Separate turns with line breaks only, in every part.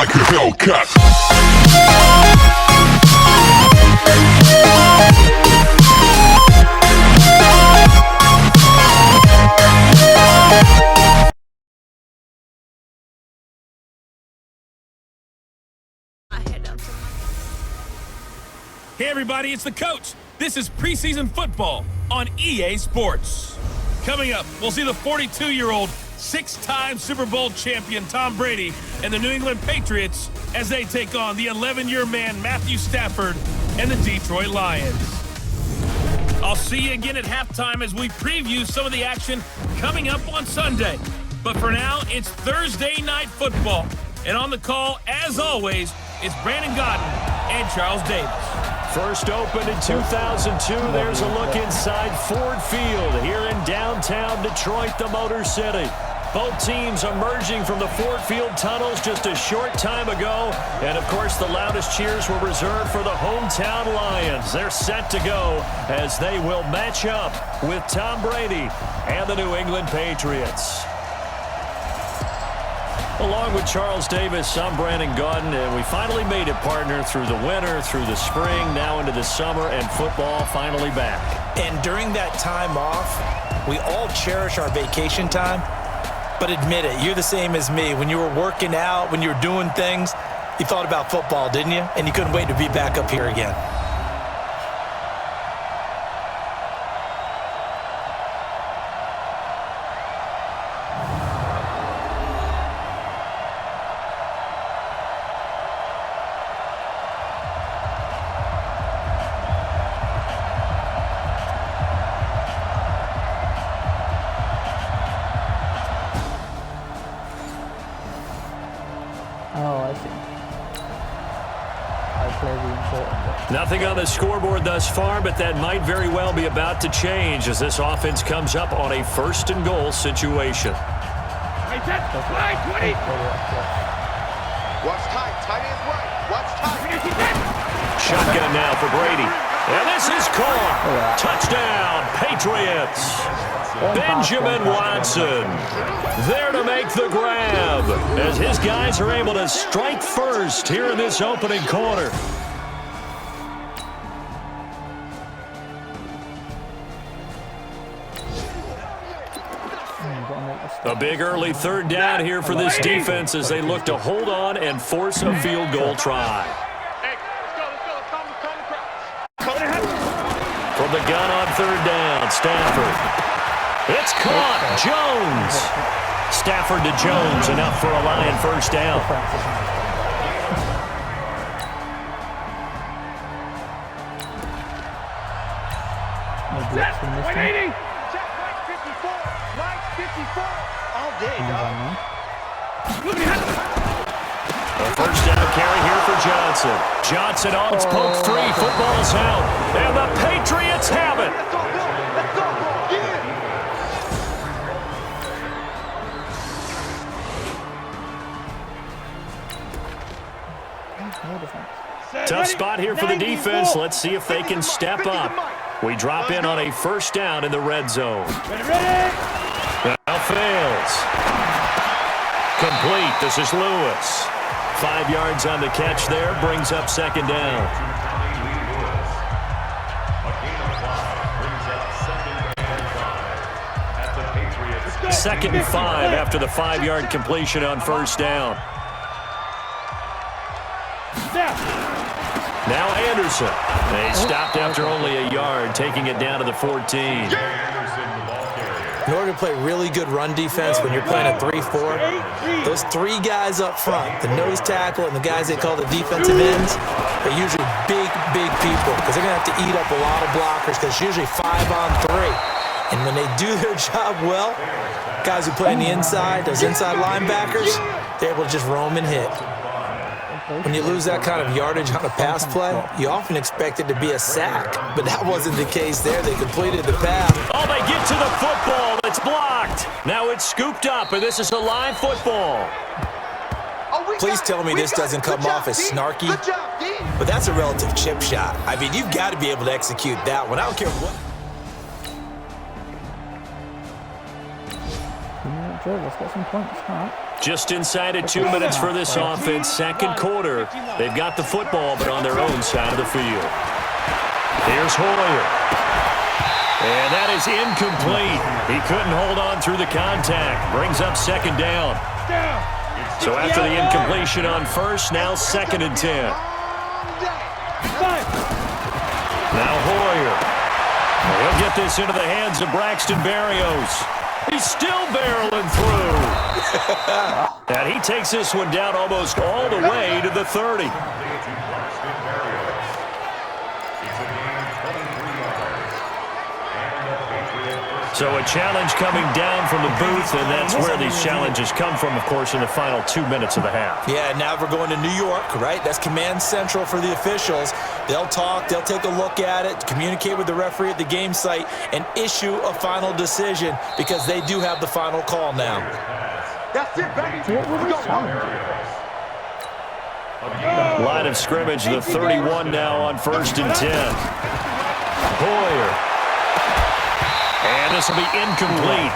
like a Hellcat.
Hey everybody, it's the coach. This is preseason football on EA Sports. Coming up, we'll see the 42-year-old, six-time Super Bowl champion Tom Brady and the New England Patriots as they take on the 11-year man Matthew Stafford and the Detroit Lions. I'll see you again at halftime as we preview some of the action coming up on Sunday. But for now, it's Thursday Night Football. And on the call, as always, is Brandon Godden and Charles Davis.
First opened in 2002, there's a look inside Ford Field here in downtown Detroit, the Motor City. Both teams emerging from the Ford Field tunnels just a short time ago. And, of course, the loudest cheers were reserved for the hometown Lions. They're set to go as they will match up with Tom Brady and the New England Patriots. Along with Charles Davis, I'm Brandon Godden, and we finally made it, partner, through the winter, through the spring, now into the summer, and football finally back.
And during that time off, we all cherish our vacation time. But admit it, you're the same as me. When you were working out, when you were doing things, you thought about football, didn't you? And you couldn't wait to be back up here again.
Nothing on the scoreboard thus far, but that might very well be about to change as this offense comes up on a first and goal situation.
Watch tight. Tight is right. Watch tight.
Shotgun now for Brady. And this is caught. Touchdown, Patriots. Benjamin Watson there to make the grab as his guys are able to strike first here in this opening quarter. A big early third down here for this defense as they look to hold on and force a field goal try. From the gun on third down, Stafford. It's caught. Jones. Stafford to Jones, enough for a Lion first down. A first down carry here for Johnson. Johnson on its poke free. Football's out. And the Patriots have it. Tough spot here for the defense. Let's see if they can step up. We drop in on a first down in the red zone. Now fails. Complete. This is Lewis. 5 yards on the catch there. Brings up second down. Second and 5 after the 5-yard completion on first down. Now Anderson. They stopped after only a yard, taking it down to the 14.
In order to play really good run defense when you're playing a 3-4, those three guys up front, the nose tackle and the guys they call the defensive ends, they're usually big people because they're going to have to eat up a lot of blockers because it's usually 5-on-3. And when they do their job well, guys who play on the inside, those inside linebackers, they're able to just roam and hit. When you lose that kind of yardage on a pass play, you often expect it to be a sack, but that wasn't the case there. They completed the pass.
Oh, they get to the football. It's blocked. Now it's scooped up, and this is a live football.
Please tell me this doesn't come off as snarky, but that's a relative chip shot. I mean, you've got to be able to execute that one. I don't care what.
Let's get some points. All right.
Just inside of 2 minutes for this offense. Second quarter. They've got the football, but on their own side of the field. Here's Hoyer. And that is incomplete. He couldn't hold on through the contact. Brings up second down. So after the incompletion on first, now 2nd and 10. Now Hoyer. He'll get this into the hands of Braxton Berrios. He's still barreling through. And he takes this one down almost all the way to the 30. So a challenge coming down from the booth, and that's where these challenges come from, of course, in the final 2 minutes of the half.
Yeah, now we're going to New York, right? That's command central for the officials. They'll talk, they'll take a look at it, communicate with the referee at the game site, and issue a final decision because they do have the final call now.
That's it, baby.
Line of scrimmage, the 31 now on 1st and 10. Hoyer. And this will be incomplete.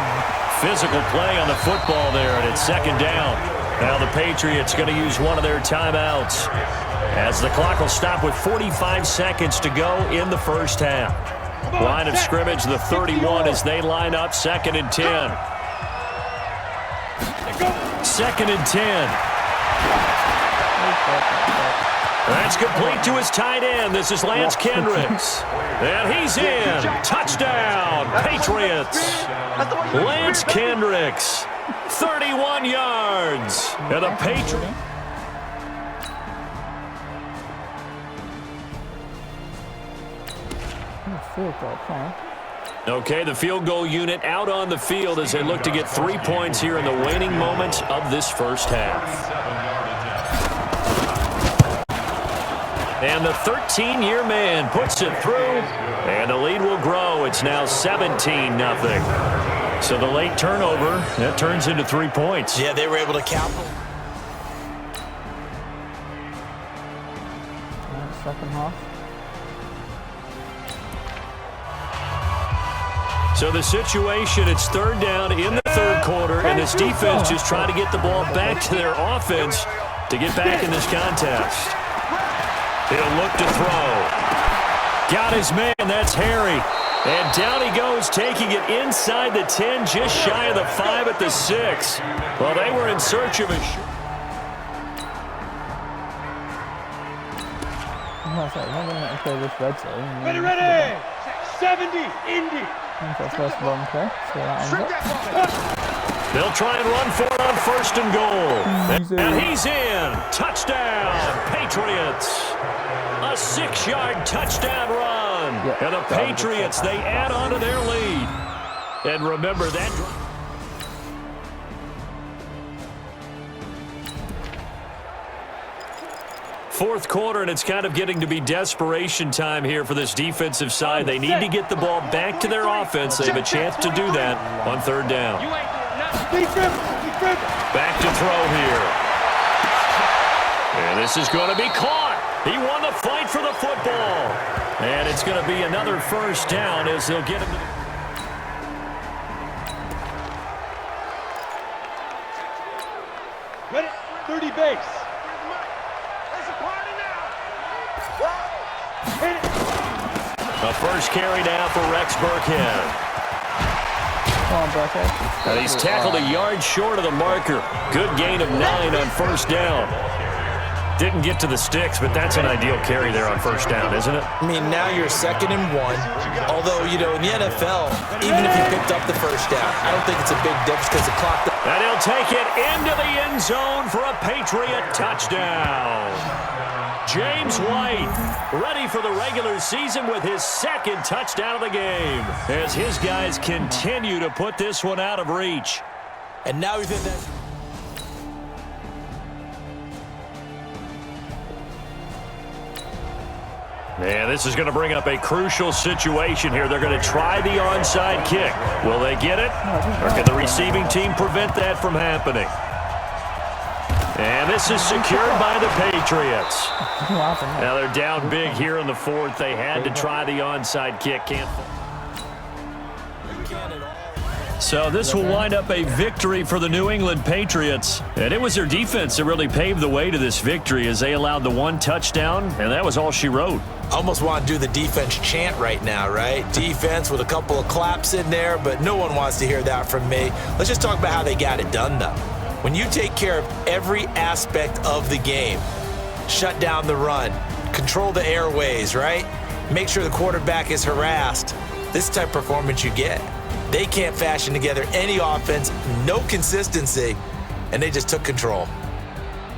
Physical play on the football there, and it's 2nd down. Now the Patriots going to use one of their timeouts as the clock will stop with 45 seconds to go in the first half. Line of scrimmage, the 31 as they line up, 2nd and 10. 2nd and 10. That's complete to his tight end. This is Lance Kendricks. And he's in. Touchdown, Patriots. Lance Kendricks, 31 yards. And the Patriots. Okay, the field goal unit out on the field as they look to get 3 points here in the waning moments of this first half. And the 13-year man puts it through, and the lead will grow. It's now 17-0. So the late turnover, that turns into 3 points.
Yeah, they were able to count.
Second half.
So the situation, it's 3rd down in the 3rd quarter, and this defense just trying to get the ball back to their offense to get back in this contest. He'll look to throw. Got his man, that's Harry. And down he goes, taking it inside the 10, just shy of the 5 at the 6. Well, they were in search of a
Ready,
ready! 70, Indy!
First long play. See how that ends up.
They'll try and run for it on 1st and goal. And he's in. Touchdown, Patriots. A 6-yard touchdown run. And the Patriots, they add on to their lead. And remember that. Fourth quarter, and it's kind of getting to be desperation time here for this defensive side. They need to get the ball back to their offense. They have a chance to do that on 3rd down. Back to throw here. And this is going to be caught. He won the fight for the football. And it's going to be another 1st down as they'll get him to the...
Ready? 30 base.
A first carry now for Rex Burkhead.
Come on, Burkhead.
And he's tackled a yard short of the marker. Good gain of 9 on 1st down. Didn't get to the sticks, but that's an ideal carry there on 1st down, isn't it?
I mean, now you're 2nd and 1. Although, you know, in the NFL, even if you picked up the 1st down, I don't think it's a big difference because the clock...
And he'll take it into the end zone for a Patriot touchdown. James White ready for the regular season with his 2nd touchdown of the game as his guys continue to put this one out of reach.
And now he's in that...
And this is going to bring up a crucial situation here. They're going to try the onside kick. Will they get it? Or can the receiving team prevent that from happening? And this is secured by the Patriots. Now they're down big here in the 4th. They had to try the onside kick. Can't. So this will wind up a victory for the New England Patriots. And it was their defense that really paved the way to this victory as they allowed the 1 touchdown, and that was all she wrote.
Almost want to do the defense chant right now, right? Defense with a couple of claps in there, but no one wants to hear that from me. Let's just talk about how they got it done, though. When you take care of every aspect of the game, shut down the run, control the airways, right? Make sure the quarterback is harassed. This type of performance you get. They can't fashion together any offense, no consistency, and they just took control.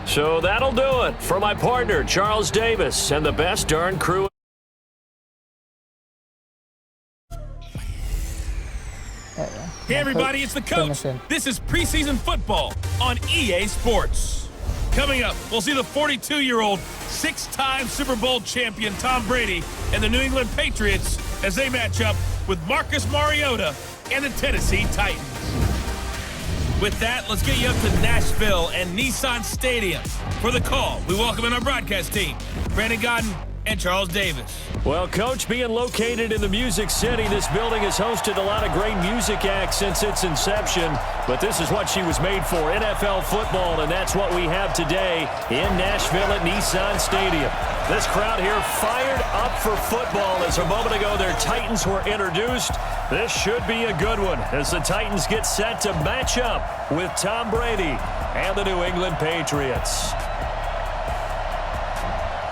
So that'll do it for my partner, Charles Davis, and the best darn crew.
Hey everybody, it's the coach. This is preseason football on EA Sports. Coming up, we'll see the 42-year-old 6-time Super Bowl champion Tom Brady and the New England Patriots as they match up with Marcus Mariota and the Tennessee Titans. With that, let's get you up to Nashville and Nissan Stadium. For the call, we welcome in our broadcast team, Brandon Godden and Charles Davis.
Well, Coach, being located in the Music City, this building has hosted a lot of great music acts since its inception, but this is what she was made for, NFL football, and that's what we have today in Nashville at Nissan Stadium. This crowd here fired up for football as a moment ago their Titans were introduced. This should be a good one as the Titans get set to match up with Tom Brady and the New England Patriots.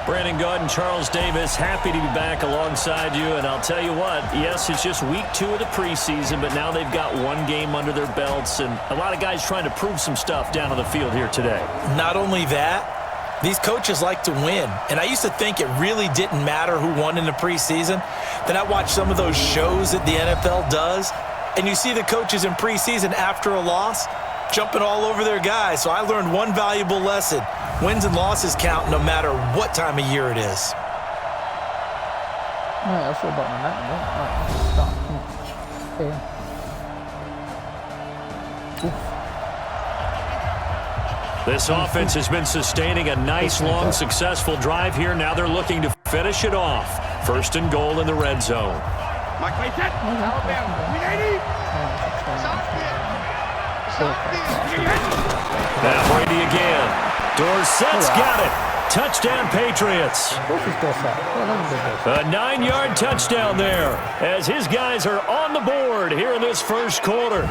Brandon Godden, Charles Davis, happy to be back alongside you. And I'll tell you what, yes, it's just week 2 of the preseason, but now they've got 1 game under their belts, and a lot of guys trying to prove some stuff down on the field here today.
Not only that, these coaches like to win. And I used to think it really didn't matter who won in the preseason. Then I watched some of those shows that the NFL does, and you see the coaches in preseason after a loss jumping all over their guys. So I learned one valuable lesson. Wins and losses count no matter what time of year it is.
Right, I should have bought my net. Right, start. Okay.
This offense has been sustaining a nice, long, successful drive here. Now they're looking to finish it off. 1st and goal in the red zone. Now Brady again. Dorsett's got it. Touchdown, Patriots. A 9-yard touchdown there as his guys are on the board here in this first quarter.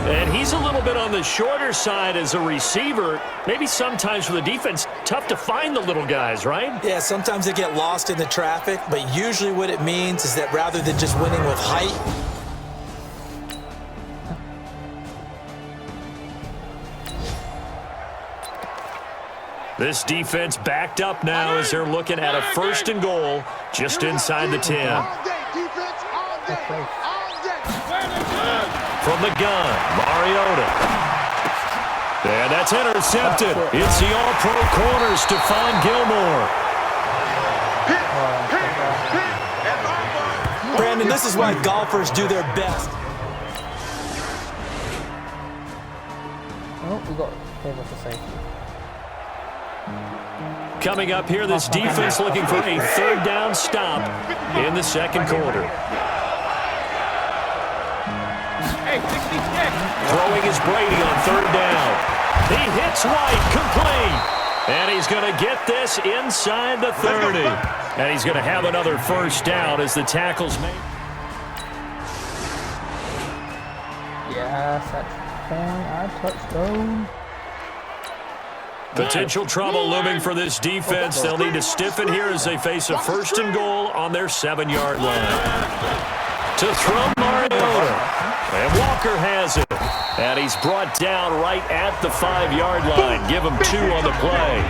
And he's a little bit on the shorter side as a receiver. Maybe sometimes for the defense, tough to find the little guys, right?
Yeah, sometimes they get lost in the traffic, but usually what it means is that rather than just winning with height,
this defense backed up now as they're looking at a 1st and goal just inside the 10. From the gun, Mariota. And that's intercepted. It's the all-pro corner, Stephon Gilmore.
Brandon, this is why golfers do their best.
Oh, we got favor for safety.
Coming up here, this defense looking for a 3rd down stop in the 2nd quarter. Throwing is Brady on 3rd down. He hits White, complete. And he's going to get this inside the 30. And he's going to have another 1st down as the tackle's made.
Yes, that's the point. I touchdown.
Potential trouble looming for this defense. They'll need to stiffen here as they face a 1st and goal on their 7-yard line. To throw Mariota. And Walker has it. And he's brought down right at the 5-yard line. Give him 2 on the play.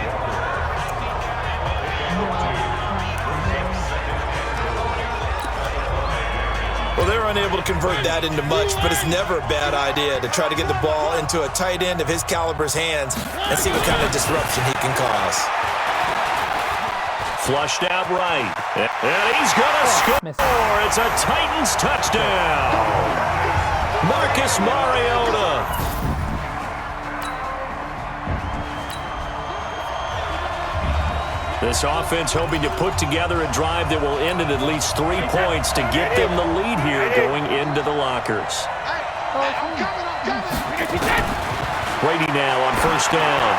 Well, they're unable to convert that into much, but it's never a bad idea to try to get the ball into a tight end of his caliber's hands and see what kind of disruption he can cause.
Flushed out right. And he's going to score. It's a Titans touchdown. Marcus Mariota. This offense hoping to put together a drive that will end at least 3 points to get them the lead here going into the lockers. Brady now on first down.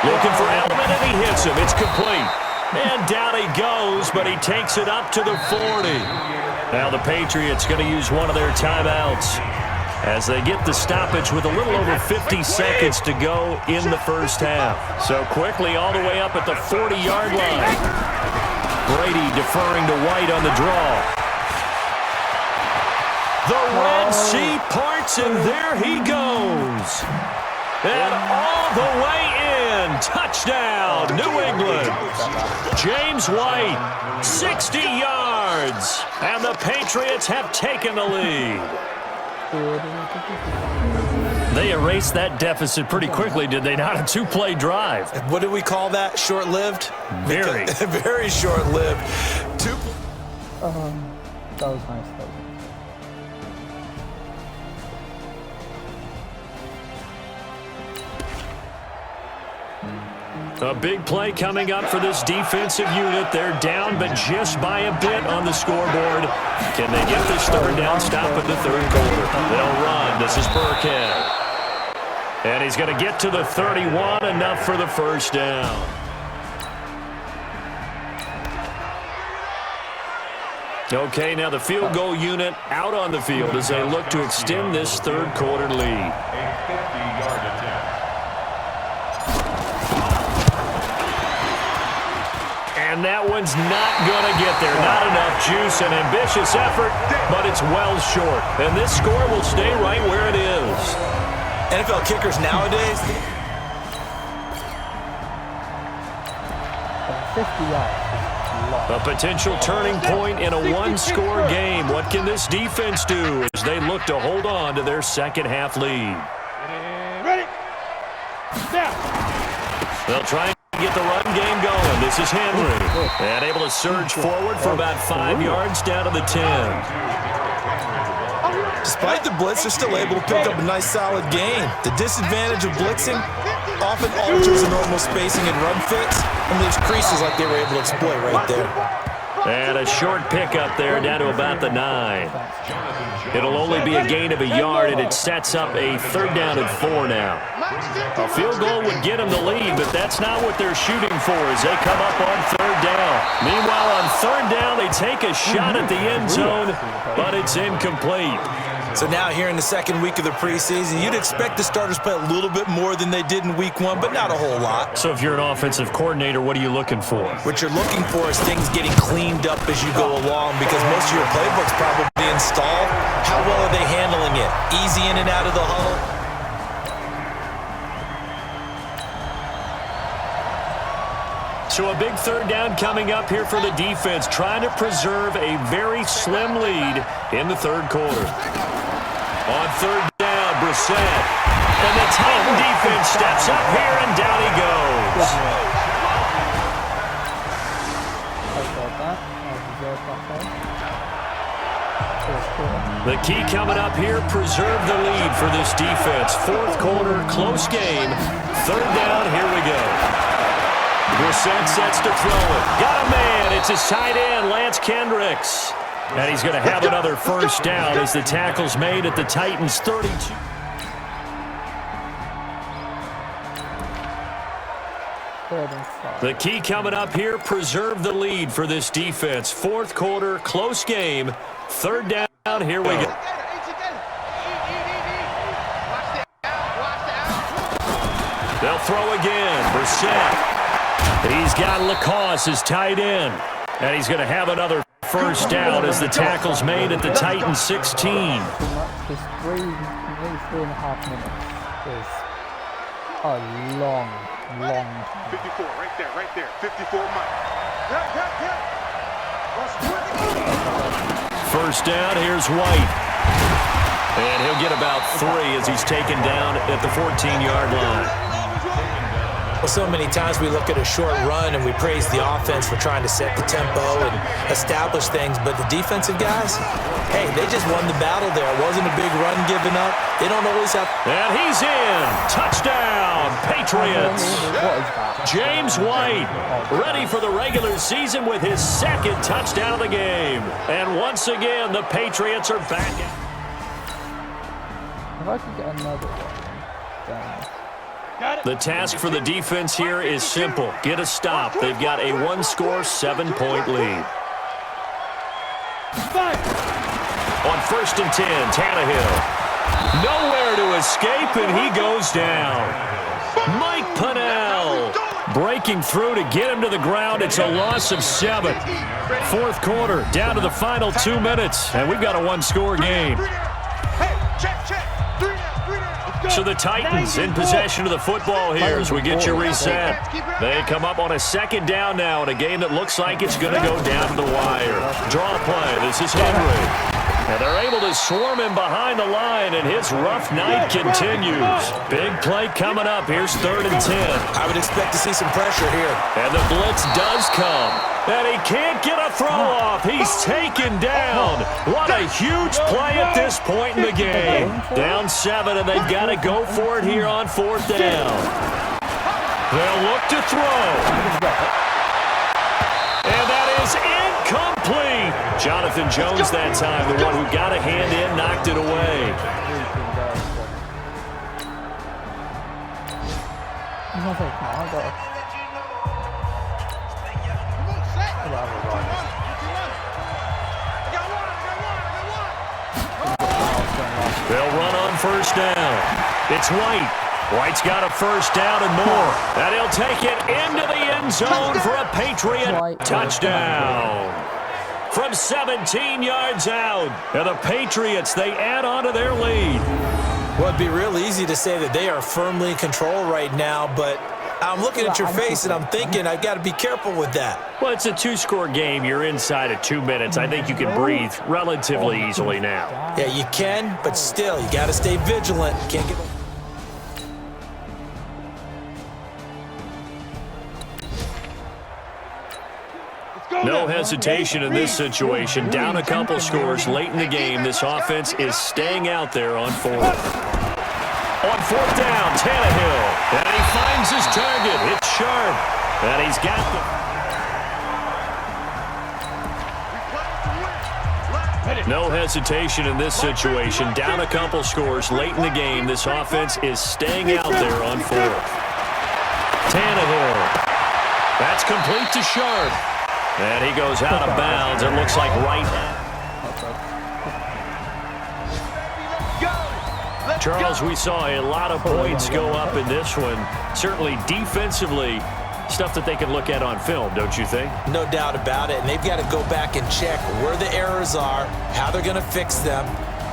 Looking for Edelman, and he hits him. It's complete. And down he goes, but he takes it up to the 40. Now the Patriots going to use one of their timeouts as they get the stoppage with a little over 50 seconds to go in the first half. So quickly all the way up at the 40-yard line. Brady deferring to White on the draw. The Red Sea parts, and there he goes. And all the way in. Touchdown, New England. James White, 60 yards. And the Patriots have taken the lead. They erased that deficit pretty quickly, did they not? A two-play drive.
What do we call that? Short-lived?
Very.
Very short-lived.
That was nice.
A big play coming up for this defensive unit. They're down, but just by a bit on the scoreboard. Can they get this third down stop in the third quarter? They'll run. This is Burkhead. And he's going to get to the 31, enough for the first down. Okay, now the field goal unit out on the field as they look to extend this third quarter lead. And that one's not going to get there. Not enough juice, an ambitious effort, but it's well short. And this score will stay right where it is.
NFL kickers nowadays.
50 yards.
A potential turning point in a one-score game. What can this defense do as they look to hold on to their second-half lead?
Ready? Now.
They'll try and get the run game going. This is Henry. And able to surge forward for about 5 yards down to the 10.
Despite the blitz, they're still able to pick up a nice, solid gain. The disadvantage of blitzing often alters the normal spacing and run fits and leaves creases like they were able to exploit right there.
And a short pickup there down to about the 9. It'll only be a gain of a yard, and it sets up a third down and 4 now. A field goal would get them the lead, but that's not what they're shooting for as they come up on third down. Meanwhile, on third down, they take a shot at the end zone, but it's incomplete.
So now here in the second week of the preseason, you'd expect the starters to play a little bit more than they did in week 1, but not a whole lot.
So if you're an offensive coordinator, what are you looking for?
What you're looking for is things getting cleaned up as you go along because most of your playbook's probably installed. How well are they handling it? Easy in and out of the huddle?
So a big third down coming up here for the defense, trying to preserve a very slim lead in the third quarter. On third down, Brissett. And the Titan defense steps up here, and down he goes. The key coming up here, preserve the lead for this defense. Fourth quarter, close game. Third down, here we go. Brissett sets to throw it. Got a man. It's his tight end, Lance Kendricks. And he's going to have another first down as the tackle's made at the Titans' 32. The key coming up here, preserve the lead for this defense. Fourth quarter, close game. Third down, here we go. They'll throw again. Brissett. He's got Lacoste, his tight end. And he's going to have another first down as the tackle's made at the Titans' 16.
Maybe 3.5 minutes is a long time.
54, right there. 54 miles.
First down, here's White. And he'll get about 3 as he's taken down at the 14-yard line.
Well, so many times we look at a short run and we praise the offense for trying to set the tempo and establish things, but the defensive guys, hey, they just won the battle there. It wasn't a big run given up. They don't always have...
And he's in. Touchdown, Patriots. James White ready for the regular season with his second touchdown of the game. And once again, the Patriots are back.
If I could get another one, then...
The task for the defense here is simple. Get a stop. They've got a one-score, 7-point lead. On 1st and 10, Tannehill. Nowhere to escape, and he goes down. Mike Pennell breaking through to get him to the ground. It's a loss of 7. 4th quarter, down to the final 2 minutes, and we've got a one-score game. So the Titans in possession of the football here as we get you reset. They come up on a 2nd down now in a game that looks like it's going to go down to the wire. Draw play. This is Henry. And they're able to swarm him behind the line, and his rough night continues. Big play coming up. Here's 3rd and 10.
I would expect to see some pressure here.
And the blitz does come. And he can't get a throw off. He's taken down. What a huge play at this point in the game. Down 7, and they've got to go for it here on 4th down. They'll look to throw. And that is incomplete. Jonathan Jones that time, the one who got a hand in, knocked it away. They'll run on 1st down. It's White. White's got a 1st down and more. And he'll take it into the end zone for a Patriot touchdown. From 17 yards out. And the Patriots, they add on to their lead.
Well, it'd be real easy to say that they are firmly in control right now, but I'm looking at your face and I'm thinking I've got to be careful with that.
Well, it's a 2-score game. You're inside of 2 minutes. I think you can breathe relatively easily now.
Yeah, you can, but still, you got to stay vigilant. Can't get...
No hesitation in this situation. Down a couple scores late in the game. This offense is staying out there on 4th. On 4th down, Tannehill. And he finds his target. It's Sharp. And he's got the... No hesitation in this situation. Down a couple scores late in the game. This offense is staying out there on 4th. Tannehill. That's complete to Sharp. And he goes out of bounds. It looks like right now. Charles, we saw a lot of points go up in this one. Certainly defensively, stuff that they can look at on film, don't you think?
No doubt about it. And they've got to go back and check where the errors are, how they're going to fix them,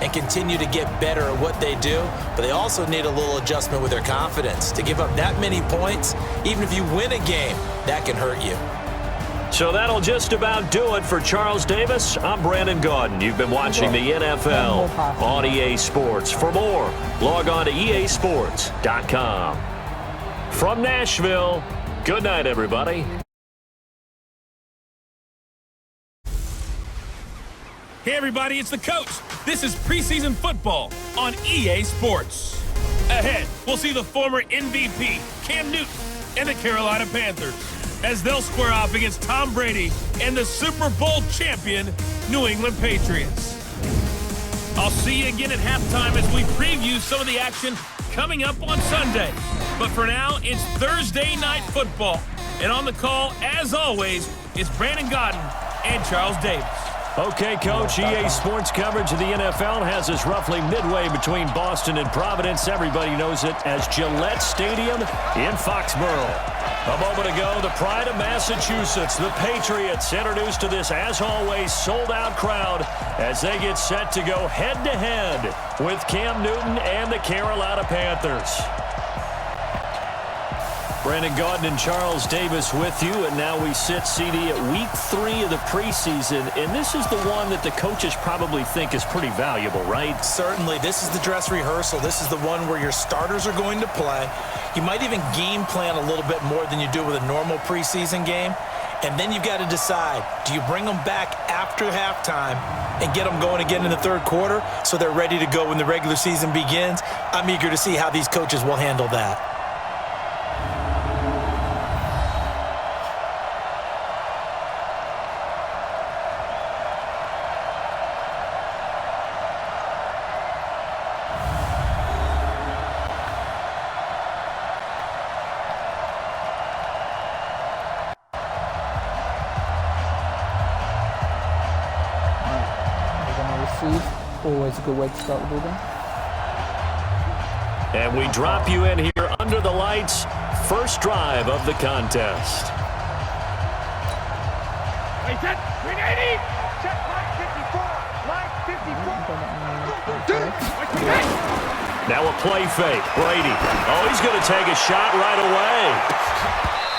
and continue to get better at what they do. But they also need a little adjustment with their confidence. To give up that many points, even if you win a game, that can hurt you.
So that'll just about do it for Charles Davis. I'm Brandon Gaudin. You've been watching the NFL on EA Sports. For more, log on to easports.com. From Nashville, good night, everybody.
Hey, everybody, it's the coach. This is preseason football on EA Sports. Ahead, we'll see the former MVP, Cam Newton, and the Carolina Panthers as they'll square off against Tom Brady and the Super Bowl champion New England Patriots. I'll see you again at halftime as we preview some of the action coming up on Sunday. But for now, it's Thursday Night Football. And on the call, as always, is Brandon Gaudin and Charles Davis.
Okay, Coach, EA Sports coverage of the NFL has us roughly midway between Boston and Providence. Everybody knows it as Gillette Stadium in Foxborough. A moment ago, the pride of Massachusetts, the Patriots, introduced to this, as always, sold-out crowd as they get set to go head-to-head with Cam Newton and the Carolina Panthers. Brandon Gaudin and Charles Davis with you, and now we sit, CD, at week 3 of the preseason, and this is the one that the coaches probably think is pretty valuable, right?
Certainly. This is the dress rehearsal. This is the one where your starters are going to play. You might even game plan a little bit more than you do with a normal preseason game, and then you've got to decide, do you bring them back after halftime and get them going again in the third quarter so they're ready to go when the regular season begins? I'm eager to see how these coaches will handle that.
receive. Always a good way to start the ball game.
And we drop you in here under the lights. First drive of the contest.
Hey, set. 380. Check line 54. Line 54.
Now a play fake. Brady. Oh, he's going to take a shot right away.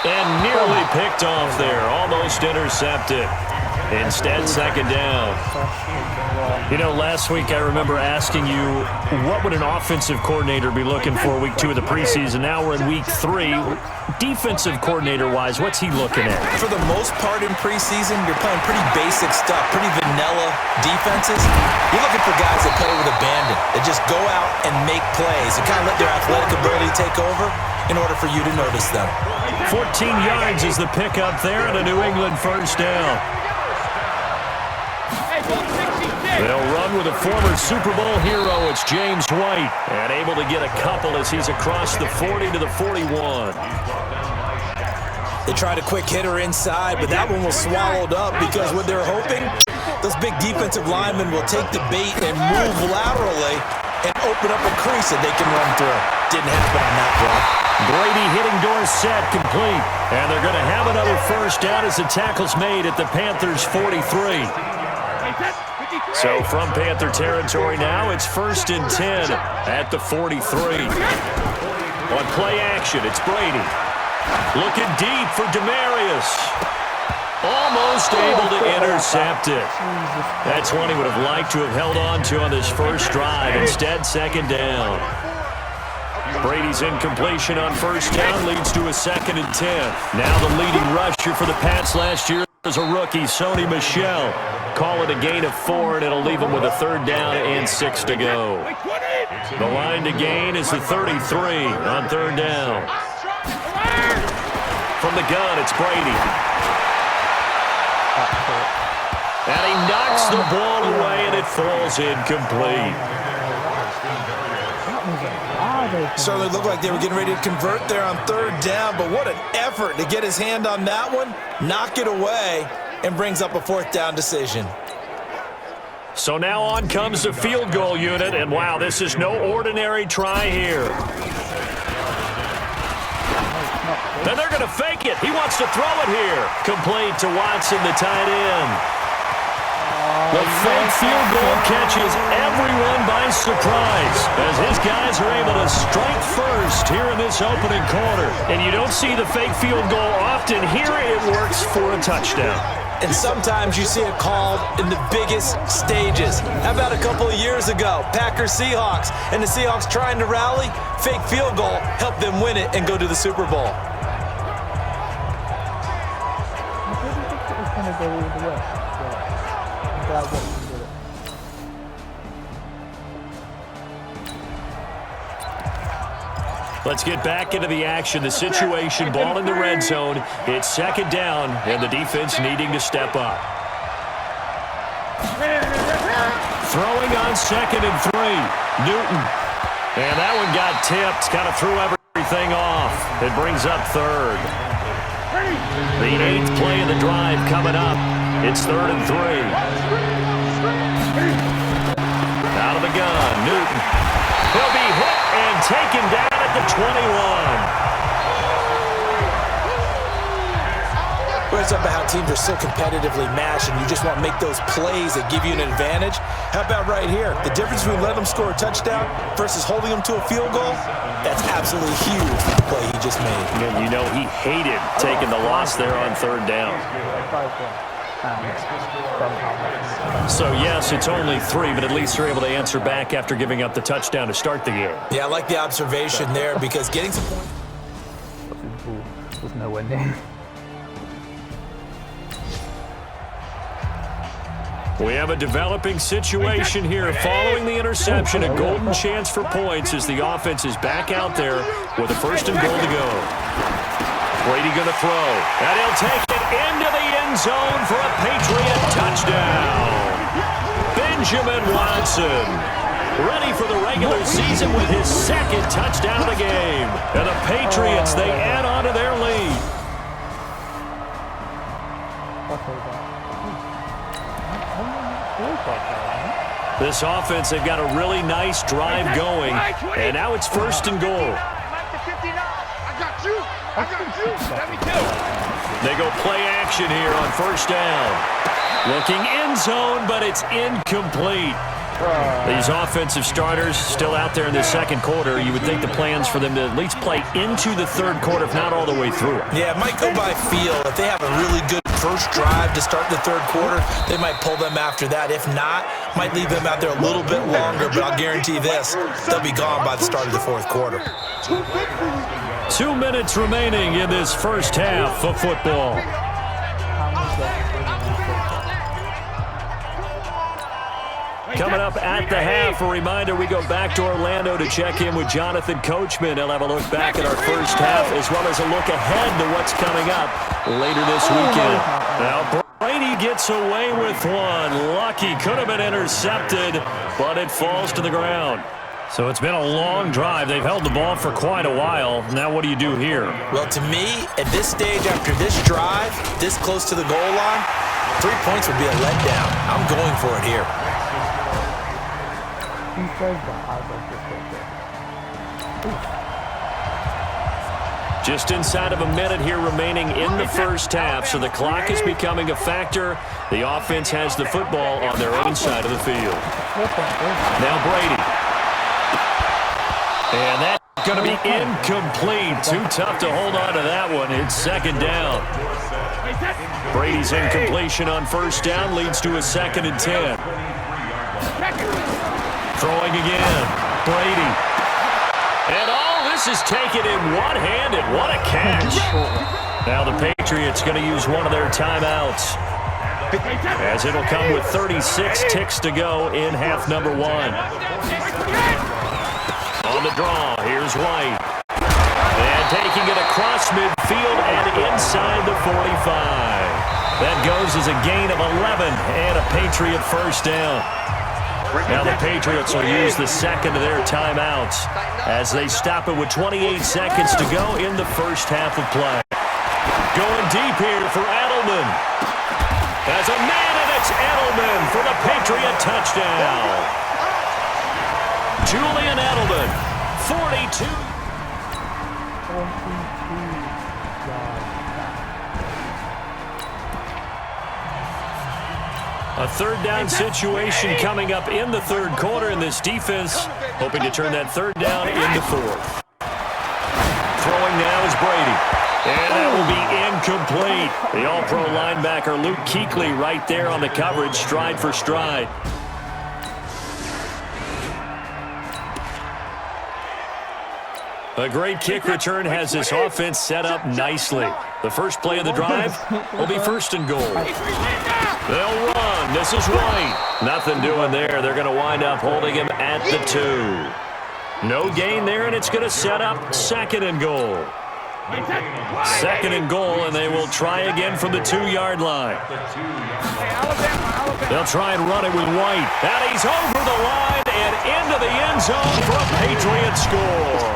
And nearly picked off there. Almost intercepted. Instead, second down. You know, last week I remember asking you, what would an offensive coordinator be looking for week 2 of the preseason? Now we're in week 3. Defensive coordinator-wise, what's he looking at?
For the most part in preseason, you're playing pretty basic stuff, pretty vanilla defenses. You're looking for guys that play with abandon, that just go out and make plays and kind of let their athletic ability take over in order for you to notice them.
14 yards is the pickup there and a New England first down. They'll run with a former Super Bowl hero. It's James White. And able to get a couple as he's across the 40 to the 41.
They tried a quick hitter inside, but that one was swallowed up because what they're hoping, those big defensive linemen will take the bait and move laterally and open up a crease that they can run through. Didn't happen on that play.
Brady hitting Dorsett complete. And they're going to have another first down as the tackle's made at the Panthers' 43. So from Panther territory now, it's 1st and 10 at the 43. On play action, it's Brady. Looking deep for Demarius. Almost able to intercept it. That's one he would have liked to have held on to on this first drive. Instead, second down. Brady's incompletion on first down leads to a 2nd and 10. Now the leading rusher for the Pats last year is a rookie, Sony Michel. Call it a gain of 4, and it'll leave him with a 3rd down and 6 to go. The line to gain is the 33 on 3rd down. From the gun, it's Brady. And he knocks the ball away, and it falls incomplete.
Certainly looked like they were getting ready to convert there on 3rd down, but what an effort to get his hand on that one, knock it away, and brings up a 4th down decision.
So now on comes the field goal unit, and wow, this is no ordinary try here. And they're going to fake it. He wants to throw it here. Complete to Watson, the tight end. The fake field goal catches everyone by surprise as his guys are able to strike first here in this opening quarter. And you don't see the fake field goal often. Here it works for a touchdown.
And sometimes you see it called in the biggest stages. How about a couple of years ago, Packers-Seahawks, and the Seahawks trying to rally, fake field goal, help them win it and go to the Super Bowl.
Let's get back into the action. The situation, ball in the red zone. It's 2nd down, and the defense needing to step up. Throwing on 2nd and 3. Newton. And that one got tipped. Kind of threw everything off. It brings up 3rd. The 8th play of the drive coming up. It's 3rd and 3. Out of the gun, Newton. He'll be hit and taken down at the 21.
Well, it's about how teams are so competitively matched, and you just want to make those plays that give you an advantage. How about right here? The difference between letting them score a touchdown versus holding them to a field goal, that's absolutely huge for the play he just made.
And you know he hated taking the loss there on 3rd down. So, yes, it's only 3, but at least they're able to answer back after giving up the touchdown to start the game.
Yeah, I like the observation there because getting some points
was nowhere near.
We have a developing situation here. Following the interception, a golden chance for points as the offense is back out there with a 1st and goal to go. Brady going to throw, and he'll take it into the end zone for a Patriot touchdown. Benjamin Watson, ready for the regular season with his 2nd touchdown of the game. And the Patriots, they add on to their lead. This offense, they've got a really nice drive going, and now it's 1st and goal.
I got you. Let me go.
They go play action here on 1st down. Looking end zone, but it's incomplete. These offensive starters still out there in the 2nd quarter. You would think the plans for them to at least play into the 3rd quarter, if not all the way through.
Yeah, it might go by feel. If they have a really good first drive to start the 3rd quarter, they might pull them after that. If not, might leave them out there a little bit longer, but I'll guarantee this, they'll be gone by the start of the 4th quarter.
2 minutes remaining in this first half of football. Coming up at the half, a reminder, we go back to Orlando to check in with Jonathan Coachman. He'll have a look back at our first half as well as a look ahead to what's coming up later this weekend. Now, Brady gets away with one. Lucky, could have been intercepted, but it falls to the ground. So it's been a long drive. They've held the ball for quite a while. Now what do you do here?
Well, to me, at this stage after this drive, this close to the goal line, 3 points would be a letdown. I'm going for it here.
He says that. I like this.
Just inside of a minute here remaining in the first half, so the clock is becoming a factor. The offense has the football on their own side of the field. Now Brady. And that's going to be incomplete. Too tough to hold on to that one. It's 2nd down. Brady's incompletion on 1st down leads to a 2nd and 10. Throwing again. Brady. And all this is taken in one-handed. What a catch. Now the Patriots going to use one of their timeouts, as it'll come with 36 ticks to go in half number 1. On the draw, here's White. And taking it across midfield and inside the 45. That goes as a gain of 11 and a Patriot 1st down. Now the Patriots will use the 2nd of their timeouts as they stop it with 28 seconds to go in the first half of play. Going deep here for Edelman. As a man, and it's Edelman for the Patriot touchdown. Julian Edelman, 42. A 3rd down situation coming up in the 3rd quarter, and this defense hoping to turn that 3rd down into 4th. Throwing now is Brady. And that will be incomplete. The all-pro linebacker Luke Kuechly right there on the coverage, stride for stride. A great kick return has this offense set up nicely. The first play of the drive will be 1st and goal. They'll run. This is White. Nothing doing there. They're going to wind up holding him at the 2. No gain there, and it's going to set up 2nd and goal. 2nd and goal, and they will try again from the 2-yard line. They'll try and run it with White. And he's over the line and into the end zone for a Patriot score.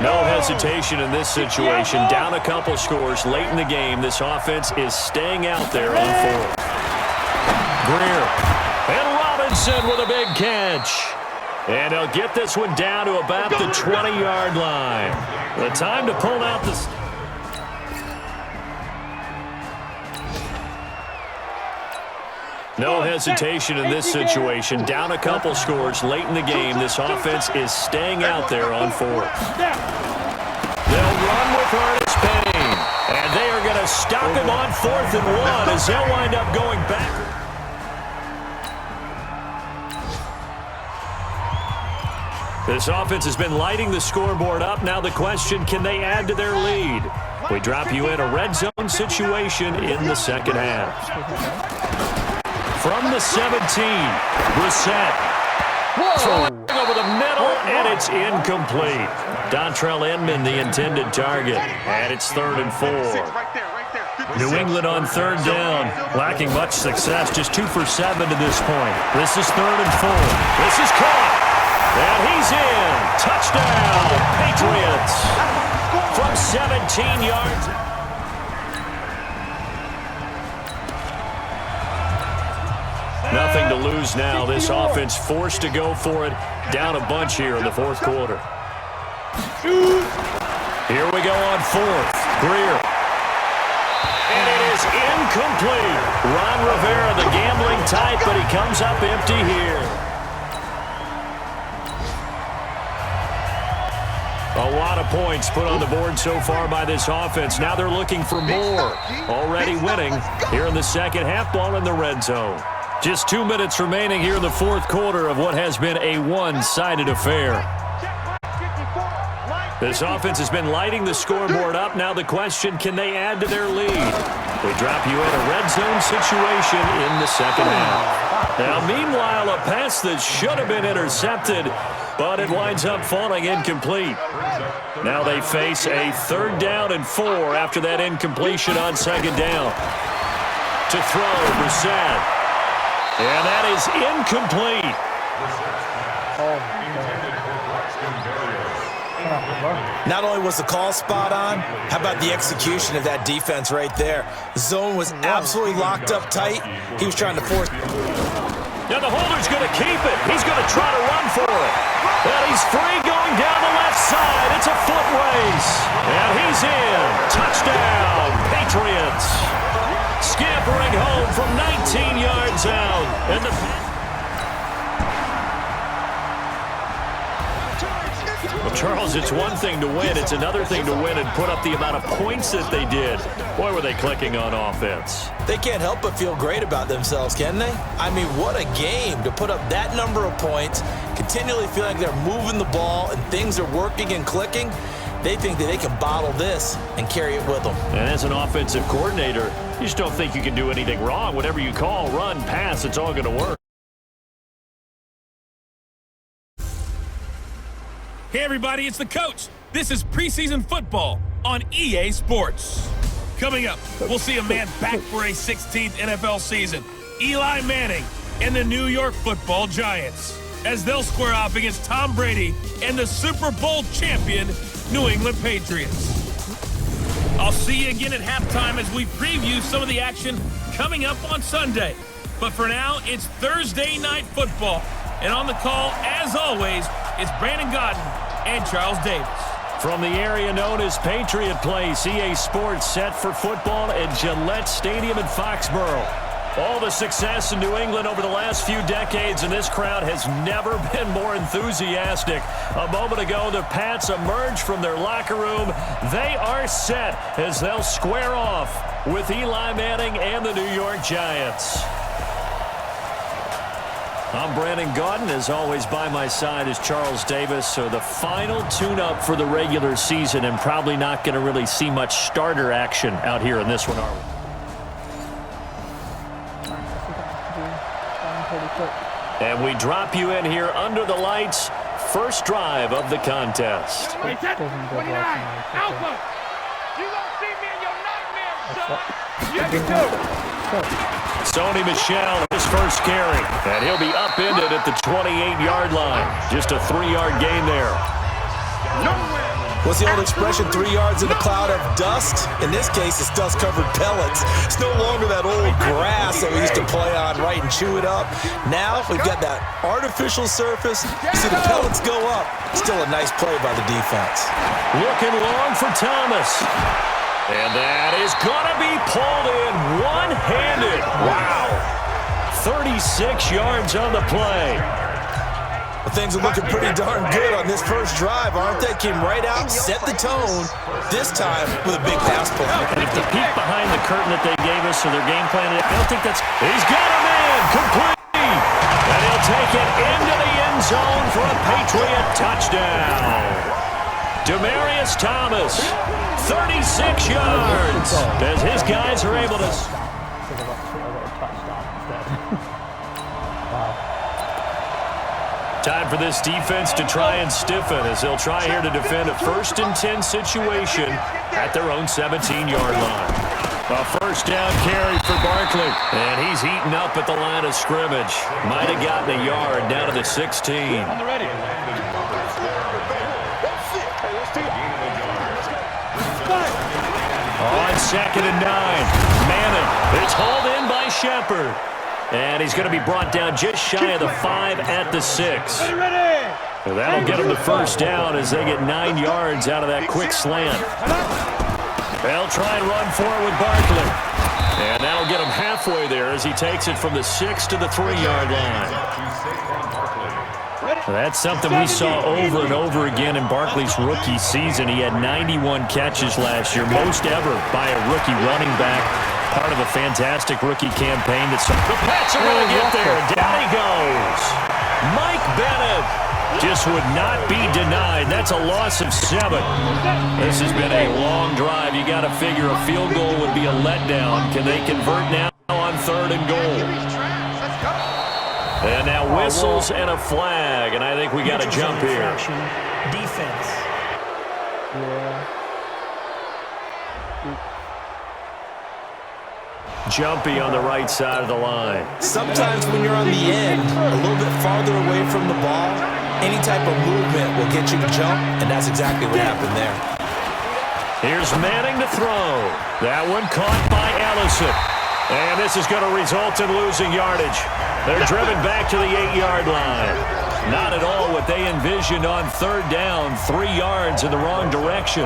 No hesitation in this situation. Down a couple scores late in the game. This offense is staying out there on 4th. Greer. And Robinson with a big catch. And they'll get this one down to about the 20-yard line. The time to pull out the... No hesitation in this situation. Down a couple scores late in the game. This offense is staying out there on 4th. They'll run with Ernest Payne. And they are going to stop him on 4th and 1 as they'll wind up going back. This offense has been lighting the scoreboard up. Now the question, can they add to their lead? We drop you in a red zone situation in the 2nd half. From the 17, Brissett. Throwing over the middle, and it's incomplete. Dontrell Inman, the intended target, and it's 3rd and 4. New England on 3rd down, lacking much success, just 2 for 7 to this point. This is 3rd and 4. This is caught, and he's in. Touchdown, Patriots, from 17 yards. lose now. This offense forced to go for it. Down a bunch here in the fourth quarter. Here we go on fourth. Greer. And it is incomplete. Ron Rivera, the gambling type, but he comes up empty here. A lot of points put on the board so far by this offense. Now they're looking for more. Already winning here in the second half, ball in the red zone. Just 2 minutes remaining here in the fourth quarter of what has been a one-sided affair. This offense has been lighting the scoreboard up. Now the question, can they add to their lead? They drop you in a red zone situation in the second half. Now, meanwhile, a pass that should have been intercepted, but it winds up falling incomplete. Now they face a 3rd down and 4 after that incompletion on 2nd down. To throw, Brissett. And that is incomplete.
Not only was the call spot on, how about the execution of that defense right there? The zone was absolutely locked up tight. He was trying to force.
Now the holder's going to keep it. He's going to try to run for it. And he's free going down the left side. It's a foot race. And he's in. Touchdown, Patriots. Scampering home from 19 yards out. And the... Well, Charles, it's one thing to win. It's another thing to win and put up the amount of points that they did. Boy, were they clicking on offense.
They can't help but feel great about themselves, can they? I mean, what a game to put up that number of points, continually feeling like they're moving the ball and things are working and clicking. They think that they can bottle this and carry it with them.
And as an offensive coordinator, you just don't think you can do anything wrong. Whatever you call, run, pass, it's all going to work.
Hey everybody, it's the coach. This is preseason football on EA Sports. Coming up, we'll see a man back for a 16th NFL season, Eli Manning and the New York Football Giants, as they'll square off against Tom Brady and the Super Bowl champion New England Patriots. I'll see you again at halftime as we preview some of the action coming up on Sunday. But for now, it's Thursday Night Football. And on the call, as always, it's Brandon Godden and Charles Davis.
From the area known as Patriot Place, EA Sports set for football at Gillette Stadium in Foxborough. All the success in New England over the last few decades, and this crowd has never been more enthusiastic. A moment ago, the Pats emerged from their locker room. They are set as they'll square off with Eli Manning and the New York Giants. I'm Brandon Gaudin. As always, by my side is Charles Davis. So the final tune-up for the regular season, and probably not going to really see much starter action out here in this one, are we? And we drop you in here under the lights. First drive of the contest.
29, Alpha! You don't see me in your nightmares, son! You can do.
Sony Michel, his first carry, and he'll be upended at the 28-yard line. Just a 3-yard gain there.
What's the old expression, 3 yards in a cloud of dust? In this case, it's dust-covered pellets. It's no longer that old grass that we used to play on, right, and chew it up. Now, we've got that artificial surface. See the pellets go up. Still a nice play by the defense.
Looking long for Thomas. And that is going to be pulled in one-handed. Wow. 36 yards on the play.
Well, things are looking pretty darn good on this first drive, aren't they? Came right out, set the tone, this time with a big pass play.
And if the peek behind the curtain that they gave us for their game plan, I don't think that's... He's got a man, complete. And he'll take it into the end zone for a Patriot touchdown. Demaryius Thomas, 36 yards, as his guys are able to... Time for this defense to try and stiffen as they'll try here to defend a 1st and 10 situation at their own 17-yard line. A first down carry for Barkley, and he's eaten up at the line of scrimmage. Might have gotten a yard down to the 16. On 2nd and 9, Manning. It's hauled in by Shepard. And he's going to be brought down just shy of the 5 at the 6. And that'll get him the first down as they get 9 yards out of that quick slant. They'll try and run for it with Barkley. And that'll get him halfway there as he takes it from the 6 to the 3-yard line. That's something we saw over and over again in Barkley's rookie season. He had 91 catches last year, most ever by a rookie running back. Part of a fantastic rookie campaign. The Pats are going to get there. Down he goes. Mike Bennett just would not be denied. That's a loss of 7. This has been a long drive. You got to figure a field goal would be a letdown. Can they convert now on 3rd and goal? And now whistles and a flag, and I think we got a jump here.
Defense.
Jumpy on the right side of the line.
Sometimes when you're on the end, a little bit farther away from the ball, any type of movement will get you to jump, and that's exactly what happened there.
Here's Manning to throw. That one caught by Ellison. And this is going to result in losing yardage. They're driven back to the 8-yard line. Not at all what they envisioned on 3rd down, 3 yards in the wrong direction.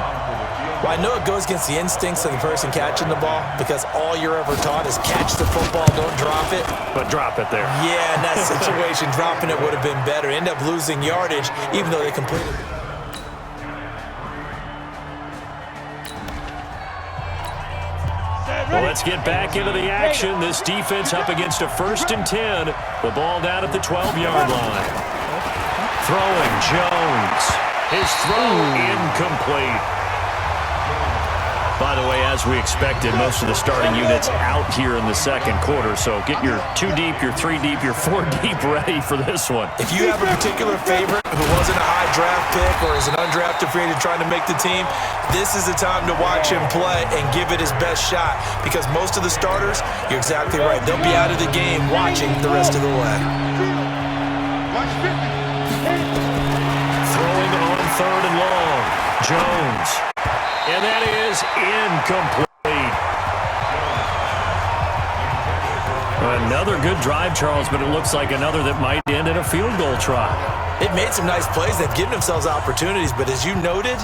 Well, I know it goes against the instincts of the person catching the ball because all you're ever taught is catch the football, don't drop it.
But drop it there.
Yeah, in that situation, dropping it would have been better. End up losing yardage even though they completed it.
Well, let's get back into the action. This defense up against a 1st and 10. The ball down at the 12-yard line. Throwing Jones. His throw incomplete. By the way, as we expected, most of the starting units out here in the 2nd quarter. So get your 2 deep, your 3 deep, your 4 deep ready for this one.
If you have a particular favorite who wasn't a high draft pick or is an undrafted free agent trying to make the team, this is the time to watch him play and give it his best shot because most of the starters, you're exactly right, they'll be out of the game watching the rest of the way.
Throwing on 3rd and long. Jones. And that is incomplete. Another good drive, Charles, but it looks like another that might end in a field goal try.
They've made some nice plays. They've given themselves opportunities, but as you noted,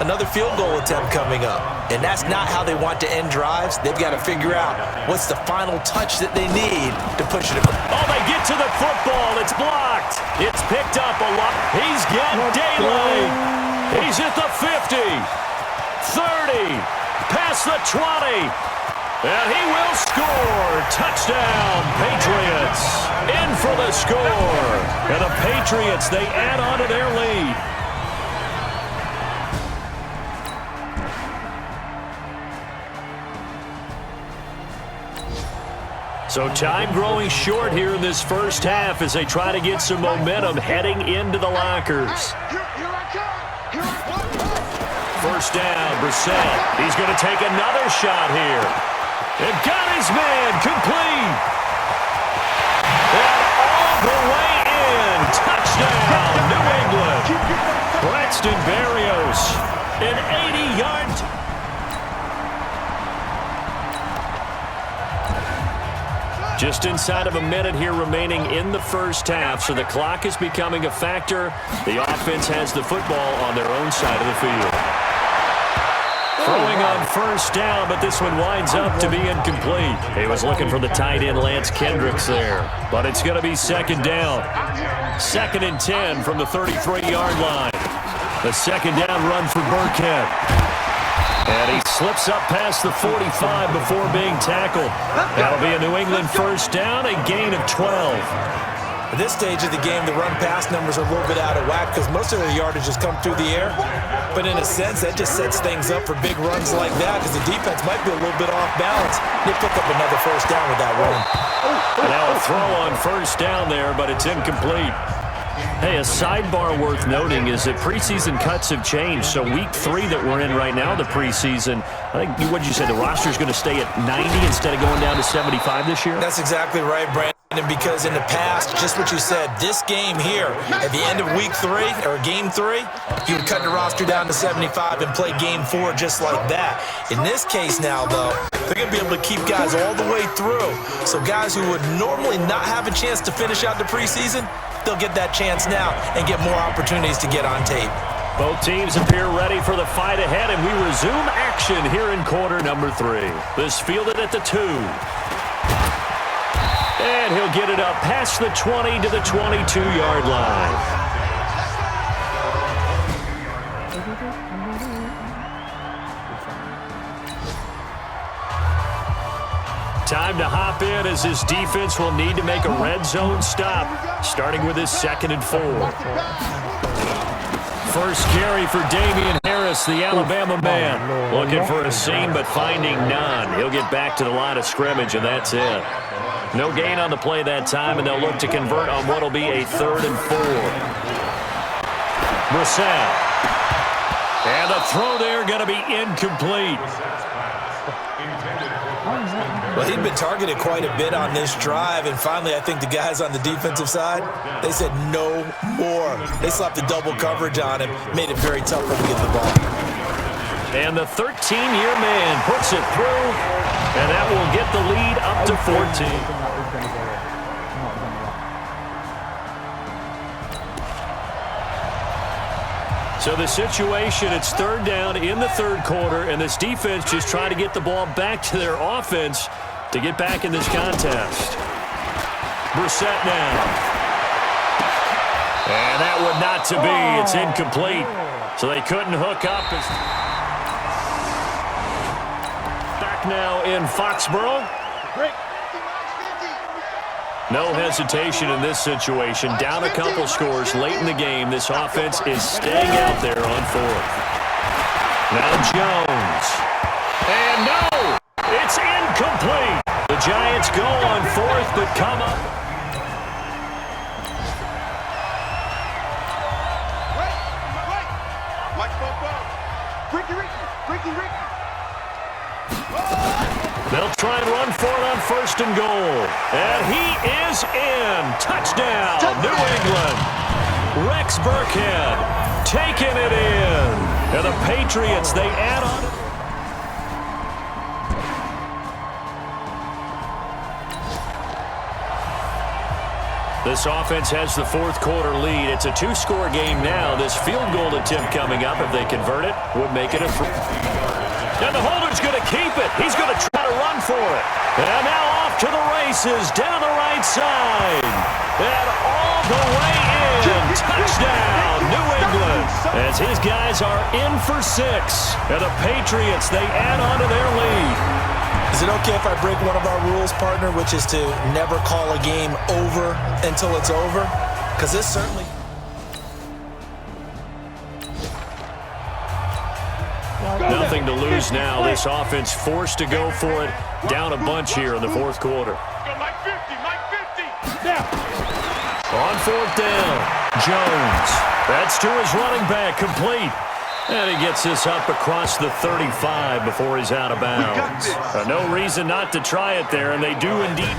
another field goal attempt coming up. And that's not how they want to end drives. They've got to figure out what's the final touch that they need to push it across.
Oh, they get to the football. It's blocked. It's picked up a lot. He's got daylight. He's at the 50. 30, past the 20, and he will score. Touchdown, Patriots. In for the score. And the Patriots, they add on to their lead. So time growing short here in this first half as they try to get some momentum heading into the lockers. First down, Brissett. He's going to take another shot here. And got his man complete. And all the way in. Touchdown, New England. Braxton Berrios. An 80-yard. Just inside of a minute here remaining in the first half, so the clock is becoming a factor. The offense has the football on their own side of the field. Throwing on first down, but this one winds up to be incomplete. He was looking for the tight end Lance Kendricks there, but it's going to be 2nd down. 2nd and 10 from the 33-yard line. The 2nd down run for Burkhead. And he slips up past the 45 before being tackled. That'll be a New England first down, a gain of 12.
At this stage of the game, the run-pass numbers are a little bit out of whack because most of their yardage has come through the air. But in a sense, that just sets things up for big runs like that because the defense might be a little bit off balance. They pick up another first down with that run.
And now a throw on first down there, but it's incomplete. Hey, a sidebar worth noting is that preseason cuts have changed. So week 3 that we're in right now, the preseason, I think, what did you say, the roster's going to stay at 90 instead of going down to 75 this year?
That's exactly right, Brandon, because in the past, just what you said, this game here, at the end of week 3, or game 3, you would cut the roster down to 75 and play game 4 just like that. In this case now, though, They're going to be able to keep guys all the way through. So guys who would normally not have a chance to finish out the preseason, they'll get that chance now and get more opportunities to get on tape.
Both teams appear ready for the fight ahead, and we resume action here in quarter number 3. This fielded at the 2. And he'll get it up past the 20 to the 22-yard line. Time to hop in as his defense will need to make a red zone stop, starting with his 2nd and 4. First carry for Desmeon, the Alabama man. Looking for a seam, but finding none. He'll get back to the line of scrimmage, and that's it. No gain on the play that time, and they'll look to convert on what will be a 3rd and 4. Brissett. And the throw there going to be incomplete.
Well, he'd been targeted quite a bit on this drive, and finally I think the guys on the defensive side, they said no more. They slapped the double coverage on him, made it very tough for him to get the ball.
And the 13-year man puts it through, and that will get the lead up to 14. So the situation, it's 3rd down in the 3rd quarter, and this defense just trying to get the ball back to their offense to get back in this contest. Brissett now. And that would not to be. It's incomplete. So they couldn't hook up. Back now in Foxborough. No hesitation in this situation. Down a couple scores late in the game. This offense is staying out there on 4th. Now Jones. And no! It's incomplete. The Giants go on 4th, but come up. They'll try and run for it on 1st and goal. And he is in. Touchdown, New England. Rex Burkhead taking it in. And the Patriots, they add on. This offense has the 4th quarter lead. It's a 2-score game now. This field goal attempt coming up, if they convert it, would make it a 3. And the holder's going to keep it. He's going to try to run for it. And now off to the races, down the right side. And all the way in. Touchdown, New England. As his guys are in for 6. And the Patriots, they add on to their lead.
Is it okay if I break one of our rules, partner, which is to never call a game over until it's over? Because this certainly...
Nothing to lose now. This offense forced to go for it. Down a bunch here in the 4th quarter.
Mike 50, Mike 50.
On 4th down, Jones. That's to his running back, complete. And he gets this up across the 35 before he's out of bounds. No reason not to try it there, and they do indeed.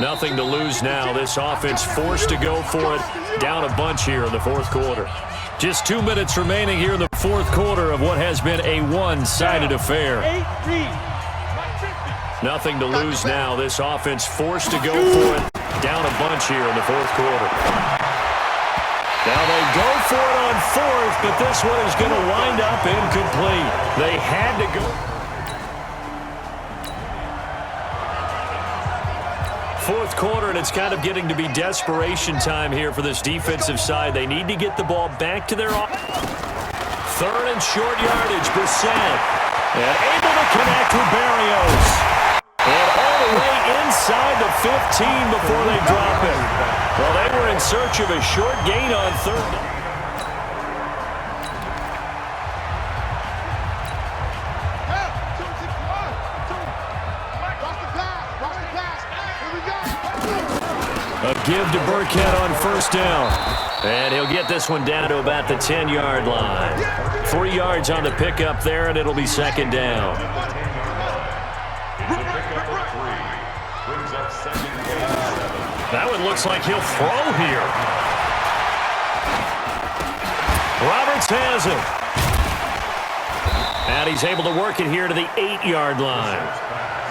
Nothing to lose now. This offense forced to go for it. Down a bunch here in the 4th quarter. Just 2 minutes remaining here in the 4th quarter of what has been a one-sided affair. Nothing to lose now. This offense forced to go for it. Down a bunch here in the 4th quarter. Now they go for it on 4th, but this one is going to wind up incomplete. They had to go. 4th quarter, and it's kind of getting to be desperation time here for this defensive side. They need to get the ball back to their 3rd and short yardage. Brissett. And able to connect with Barrios. And all the way inside the 15 before they drop it. Well, they were in search of a short gain on 3rd. A give to Burkhead on 1st down. And he'll get this one down to about the 10-yard line. 3 yards on the pickup there, and it'll be 2nd down. That one looks like he'll throw here. Roberts has it. And he's able to work it here to the 8-yard line.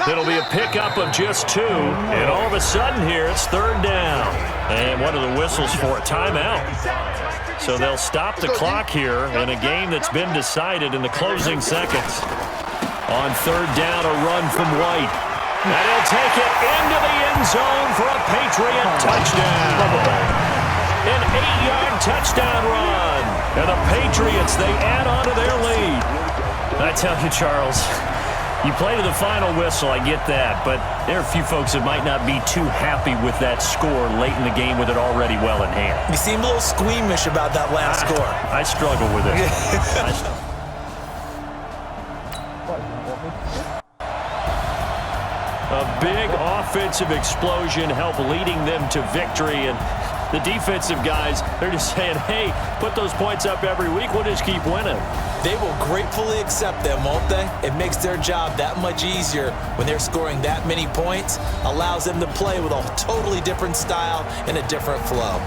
It'll be a pickup of just 2, and all of a sudden here it's 3rd down. And what are the whistles for? A timeout. So they'll stop the clock here in a game that's been decided in the closing seconds. On 3rd down, a run from White. And he'll take it into the end zone for a Patriot touchdown. An 8-yard touchdown run. And the Patriots, they add on to their lead. I tell you, Charles, you play to the final whistle, I get that, but there are a few folks that might not be too happy with that score late in the game with it already well in hand.
You seem a little squeamish about that last score.
I struggle with it. A big offensive explosion helped leading them to victory, and the defensive guys, they're just saying, hey, put those points up every week, we'll just keep winning.
They will gratefully accept them, won't they? It makes their job that much easier when they're scoring that many points, allows them to play with a totally different style and a different flow.